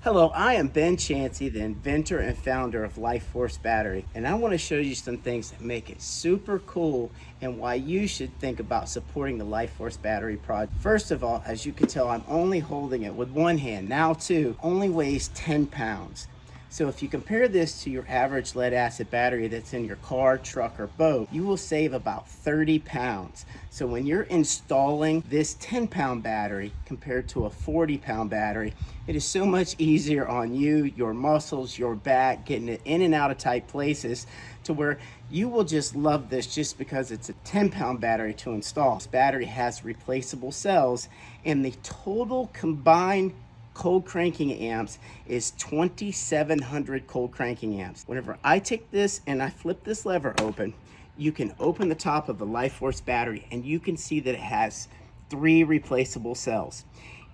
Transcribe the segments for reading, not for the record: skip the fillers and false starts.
Hello, I am Ben Chansey, the inventor and founder of Life Force Battery, and I want to show you some things that make it super cool and why you should think about supporting the Life Force Battery project. First of all, as you can tell, I'm only holding it with one hand, now two, only weighs 10 pounds. So if you compare this to your average lead acid battery that's in your car, truck, or boat, you will save about 30 pounds. So when you're installing this 10-pound battery compared to a 40-pound battery, it is so much easier on you, your muscles, your back, getting it in and out of tight places to where you will just love this just because it's a 10-pound battery to install. This battery has replaceable cells, and the total combined cold cranking amps is 2,700 cold cranking amps. Whenever I take this and I flip this lever open, you can open the top of the Life Force battery and you can see that it has 3 replaceable cells.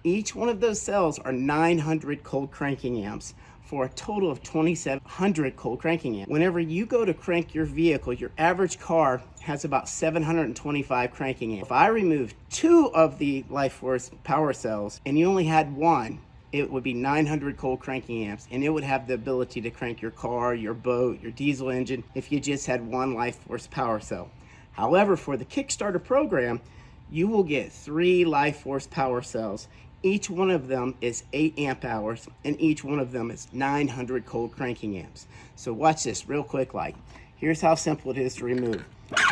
Each one of those cells are 900 cold cranking amps for a total of 2,700 cold cranking amps. Whenever you go to crank your vehicle, your average car has about 725 cranking amps. If I remove 2 of the Life Force power cells and you only had 1, it would be 900 cold cranking amps, and it would have the ability to crank your car, your boat, your diesel engine if you just had 1 Life Force power cell. However, for the Kickstarter program, you will get 3 Life Force power cells. Each one of them is 8 amp hours, and each one of them is 900 cold cranking amps. So watch this real quick. Here's how simple it is to remove.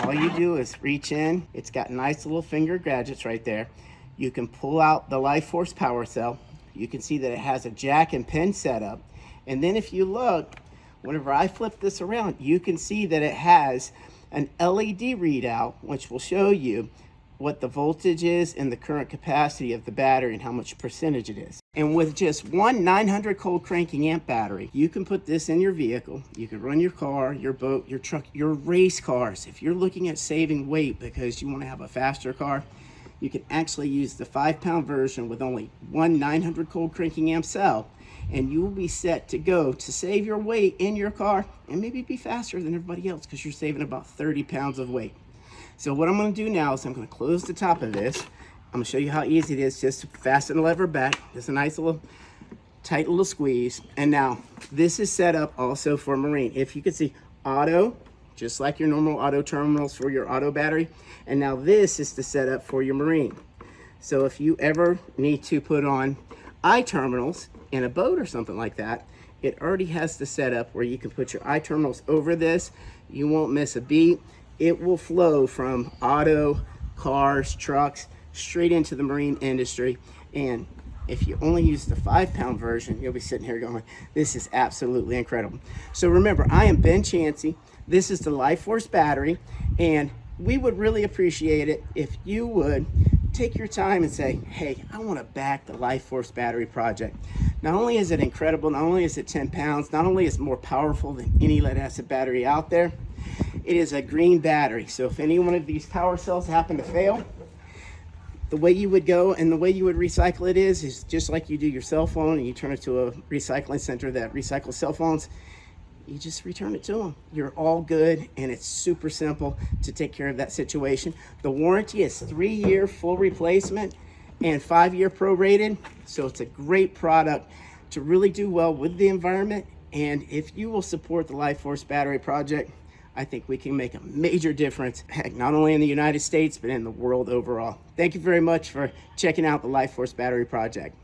All you do is reach in. It's got nice little finger gadgets right there. You can pull out the Life Force power cell. You can see that it has a jack and pin setup. And then if you look, whenever I flip this around, you can see that it has an LED readout, which will show you what the voltage is and the current capacity of the battery and how much percentage it is. And with just one 900 cold cranking amp battery, you can put this in your vehicle. You can run your car, your boat, your truck, your race cars. If you're looking at saving weight because you want to have a faster car, you can actually use the 5-pound version with only one 900 cold cranking amp cell, and you will be set to go to save your weight in your car and maybe be faster than everybody else because you're saving about 30 pounds of weight. So what I'm going to do now is I'm going to close the top of this. I'm going to show you how easy it is just to fasten the lever back. It's a nice little tight little squeeze. And now this is set up also for marine. If you can see, auto, just like your normal auto terminals for your auto battery. And now this is the setup for your marine. So if you ever need to put on I-terminals in a boat or something like that, it already has the setup where you can put your I-terminals over this. You won't miss a beat. It will flow from auto, cars, trucks, straight into the marine industry. And if you only use the 5-pound version, you'll be sitting here going, this is absolutely incredible. So remember, I am Ben Chansey. This is the Life Force battery, and we would really appreciate it if you would take your time and say, hey, I want to back the Life Force battery project. Not only is it incredible, not only is it 10 pounds, not only is it more powerful than any lead acid battery out there, it is a green battery. So if any one of these power cells happen to fail, the way you would go and the way you would recycle it is just like you do your cell phone and you turn it to a recycling center that recycles cell phones. You just return it to them. You're all good, and it's super simple to take care of that situation. The warranty is 3-year full replacement and 5-year prorated. So it's a great product to really do well with the environment. And if you will support the Life Force battery project, I think we can make a major difference, heck, not only in the United States, but in the world overall. Thank you very much for checking out the Life Force battery project.